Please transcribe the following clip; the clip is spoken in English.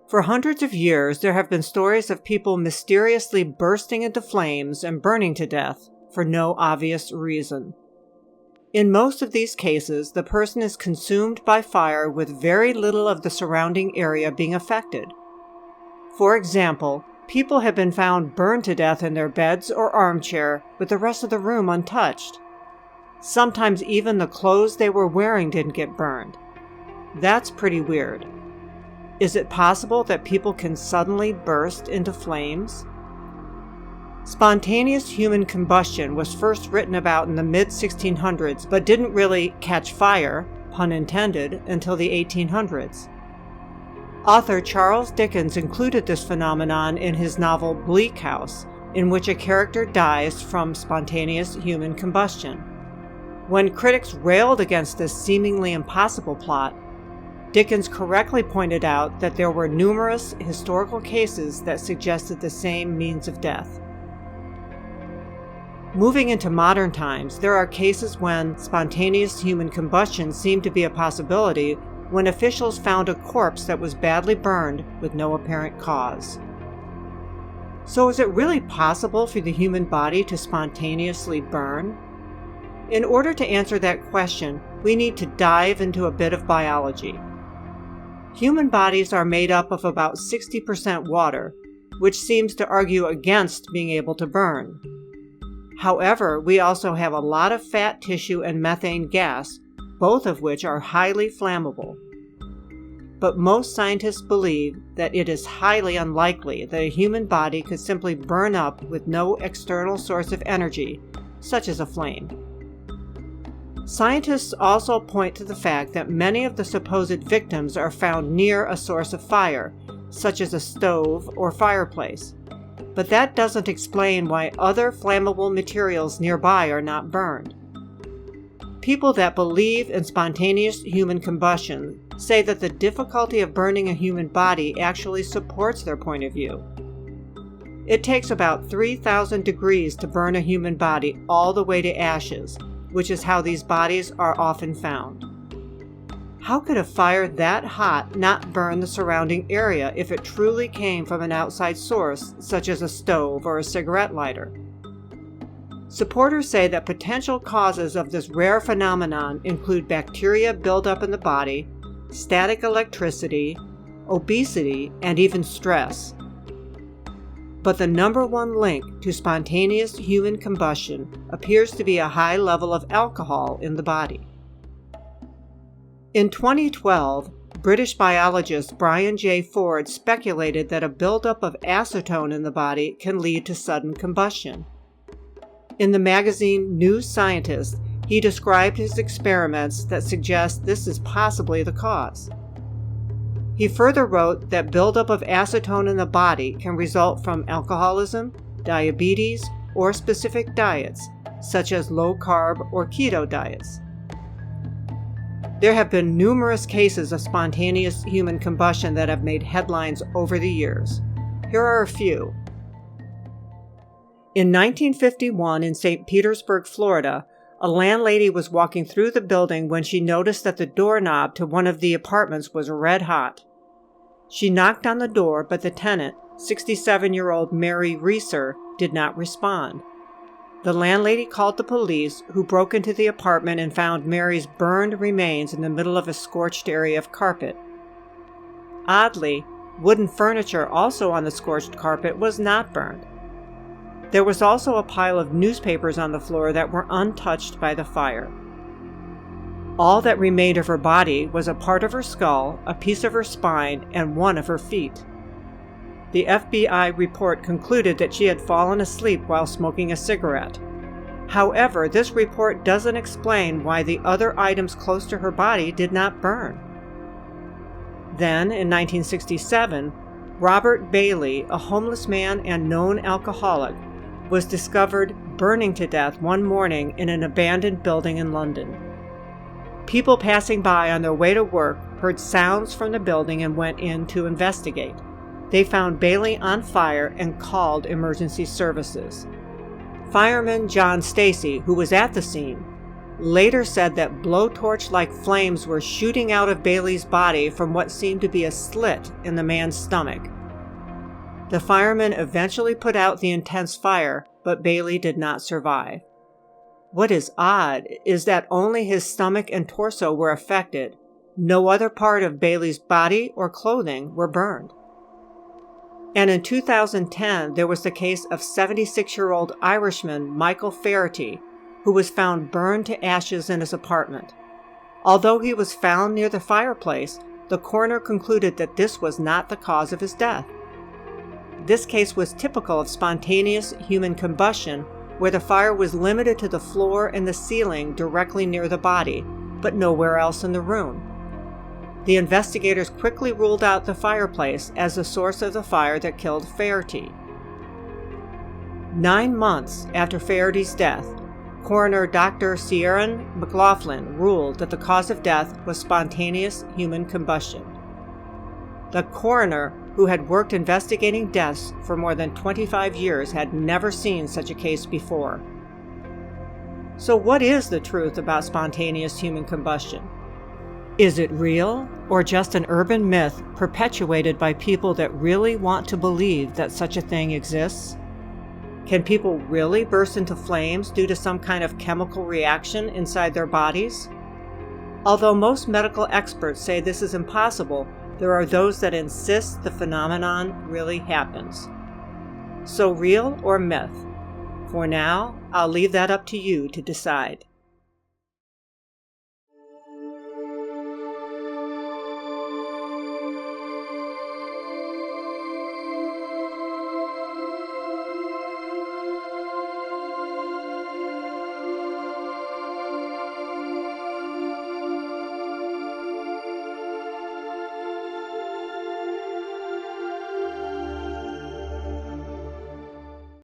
For hundreds of years, there have been stories of people mysteriously bursting into flames and burning to death for no obvious reason. In most of these cases, the person is consumed by fire with very little of the surrounding area being affected. For example, people have been found burned to death in their beds or armchair with the rest of the room untouched. Sometimes even the clothes they were wearing didn't get burned. That's pretty weird. Is it possible that people can suddenly burst into flames? Spontaneous human combustion was first written about in the mid-1600s, but didn't really catch fire, pun intended, until the 1800s. Author Charles Dickens included this phenomenon in his novel Bleak House, in which a character dies from spontaneous human combustion. When critics railed against this seemingly impossible plot, Dickens correctly pointed out that there were numerous historical cases that suggested the same means of death. Moving into modern times, there are cases when spontaneous human combustion seemed to be a possibility when officials found a corpse that was badly burned with no apparent cause. So is it really possible for the human body to spontaneously burn? In order to answer that question, we need to dive into a bit of biology. Human bodies are made up of about 60% water, which seems to argue against being able to burn. However, we also have a lot of fat tissue and methane gas, both of which are highly flammable. But most scientists believe that it is highly unlikely that a human body could simply burn up with no external source of energy, such as a flame. Scientists also point to the fact that many of the supposed victims are found near a source of fire, such as a stove or fireplace. But that doesn't explain why other flammable materials nearby are not burned. People that believe in spontaneous human combustion say that the difficulty of burning a human body actually supports their point of view. It takes about 3,000 degrees to burn a human body all the way to ashes, which is how these bodies are often found. How could a fire that hot not burn the surrounding area if it truly came from an outside source, such as a stove or a cigarette lighter? Supporters say that potential causes of this rare phenomenon include bacteria buildup in the body, static electricity, obesity, and even stress. But the number one link to spontaneous human combustion appears to be a high level of alcohol in the body. In 2012, British biologist Brian J. Ford speculated that a buildup of acetone in the body can lead to sudden combustion. In the magazine New Scientist, he described his experiments that suggest this is possibly the cause. He further wrote that buildup of acetone in the body can result from alcoholism, diabetes, or specific diets, such as low-carb or keto diets. There have been numerous cases of spontaneous human combustion that have made headlines over the years. Here are a few. In 1951 in St. Petersburg, Florida, a landlady was walking through the building when she noticed that the doorknob to one of the apartments was red hot. She knocked on the door, but the tenant, 67-year-old Mary Reeser, did not respond. The landlady called the police, who broke into the apartment and found Mary's burned remains in the middle of a scorched area of carpet. Oddly, wooden furniture also on the scorched carpet was not burned. There was also a pile of newspapers on the floor that were untouched by the fire. All that remained of her body was a part of her skull, a piece of her spine, and one of her feet. The FBI report concluded that she had fallen asleep while smoking a cigarette. However, this report doesn't explain why the other items close to her body did not burn. Then, in 1967, Robert Bailey, a homeless man and known alcoholic, was discovered burning to death one morning in an abandoned building in London. People passing by on their way to work heard sounds from the building and went in to investigate. They found Bailey on fire and called emergency services. Fireman John Stacy, who was at the scene, later said that blowtorch-like flames were shooting out of Bailey's body from what seemed to be a slit in the man's stomach. The firemen eventually put out the intense fire, but Bailey did not survive. What is odd is that only his stomach and torso were affected. No other part of Bailey's body or clothing were burned. And in 2010, there was the case of 76-year-old Irishman Michael Faherty, who was found burned to ashes in his apartment. Although he was found near the fireplace, the coroner concluded that this was not the cause of his death. This case was typical of spontaneous human combustion, where the fire was limited to the floor and the ceiling directly near the body, but nowhere else in the room. The investigators quickly ruled out the fireplace as the source of the fire that killed Faherty. 9 months after Faherty's death, coroner Dr. Ciaran McLaughlin ruled that the cause of death was spontaneous human combustion. The coroner, who had worked investigating deaths for more than 25 years, had never seen such a case before. So what is the truth about spontaneous human combustion? Is it real, or just an urban myth perpetuated by people that really want to believe that such a thing exists? Can people really burst into flames due to some kind of chemical reaction inside their bodies? Although most medical experts say this is impossible, there are those that insist the phenomenon really happens. So real or myth? For now, I'll leave that up to you to decide.